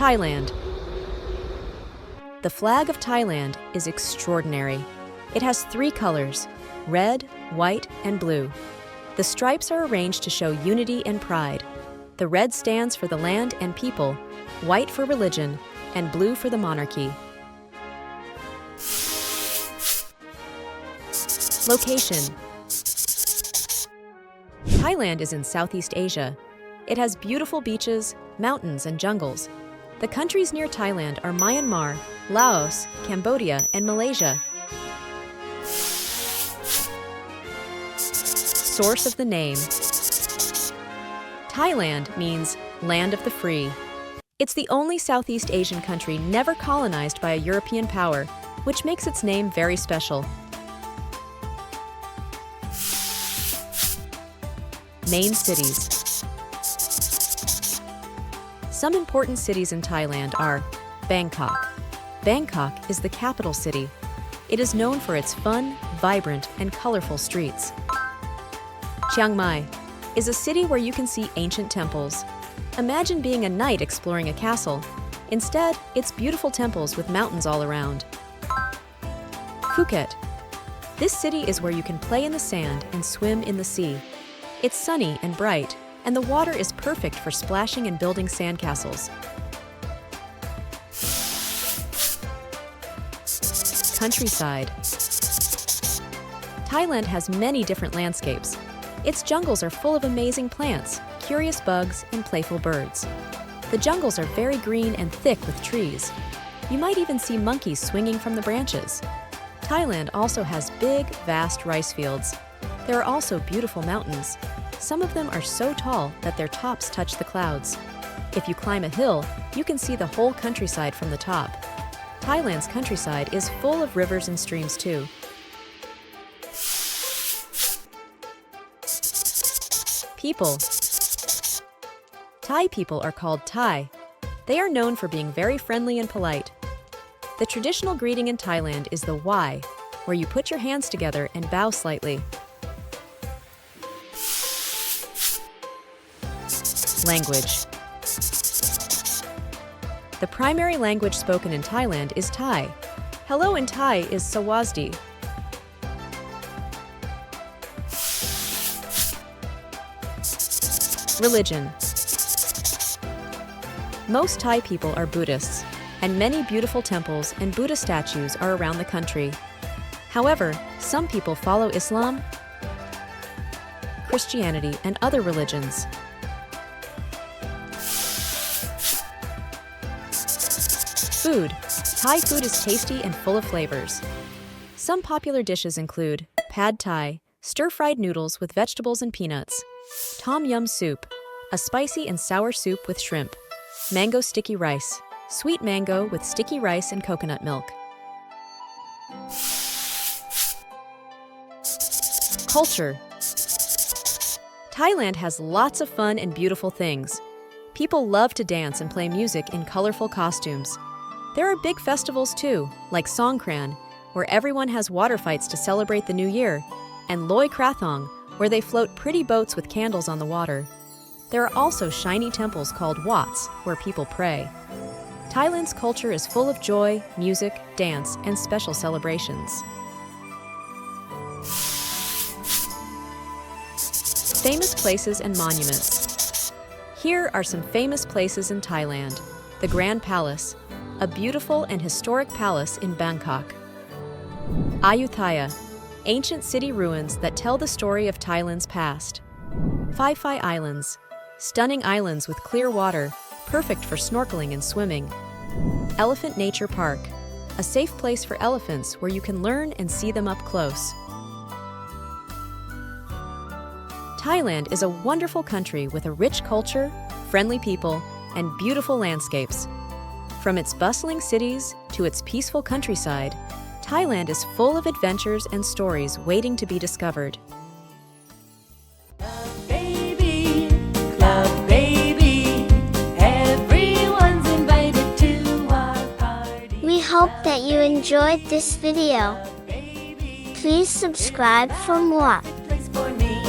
Thailand. The flag of Thailand is extraordinary. It has 3 colors: red, white, and blue. The stripes are arranged to show unity and pride. The red stands for the land and people, white for religion, and blue for the monarchy. Location. Thailand is in Southeast Asia. It has beautiful beaches, mountains, and jungles. The countries near Thailand are Myanmar, Laos, Cambodia, and Malaysia. Source of the name. Thailand means land of the free. It's the only Southeast Asian country never colonized by a European power, which makes its name very special. Main cities. Some important cities in Thailand are Bangkok. Bangkok is the capital city. It is known for its fun, vibrant, and colorful streets. Chiang Mai is a city where you can see ancient temples. Imagine being a knight exploring a castle. Instead, it's beautiful temples with mountains all around. Phuket. This city is where you can play in the sand and swim in the sea. It's sunny and bright, and the water is perfect for splashing and building sandcastles. Countryside. Thailand has many different landscapes. Its jungles are full of amazing plants, curious bugs, and playful birds. The jungles are very green and thick with trees. You might even see monkeys swinging from the branches. Thailand also has big, vast rice fields. There are also beautiful mountains. Some of them are so tall that their tops touch the clouds. If you climb a hill, you can see the whole countryside from the top. Thailand's countryside is full of rivers and streams too. People. Thai people are called Thai. They are known for being very friendly and polite. The traditional greeting in Thailand is the Y, where you put your hands together and bow slightly. Language. The primary language spoken in Thailand is Thai. Hello in Thai is Sawasdi. Religion. Most Thai people are Buddhists, and many beautiful temples and Buddha statues are around the country. However, some people follow Islam, Christianity, and other religions. Food. Thai food is tasty and full of flavors. Some popular dishes include pad Thai, stir-fried noodles with vegetables and peanuts, tom yum soup, a spicy and sour soup with shrimp, mango sticky rice, sweet mango with sticky rice and coconut milk. Culture. Thailand has lots of fun and beautiful things. People love to dance and play music in colorful costumes. There are big festivals too, like Songkran, where everyone has water fights to celebrate the new year, and Loy Krathong, where they float pretty boats with candles on the water. There are also shiny temples called Wats, where people pray. Thailand's culture is full of joy, music, dance, and special celebrations. Famous places and monuments. Here are some famous places in Thailand. The Grand Palace, a beautiful and historic palace in Bangkok. Ayutthaya, ancient city ruins that tell the story of Thailand's past. Phi Phi Islands, stunning islands with clear water, perfect for snorkeling and swimming. Elephant Nature Park, a safe place for elephants where you can learn and see them up close. Thailand is a wonderful country with a rich culture, friendly people, and beautiful landscapes. From its bustling cities to its peaceful countryside, Thailand is full of adventures and stories waiting to be discovered. Club baby, everyone's invited to our party. We hope that you enjoyed this video. Please subscribe for more. Place for me.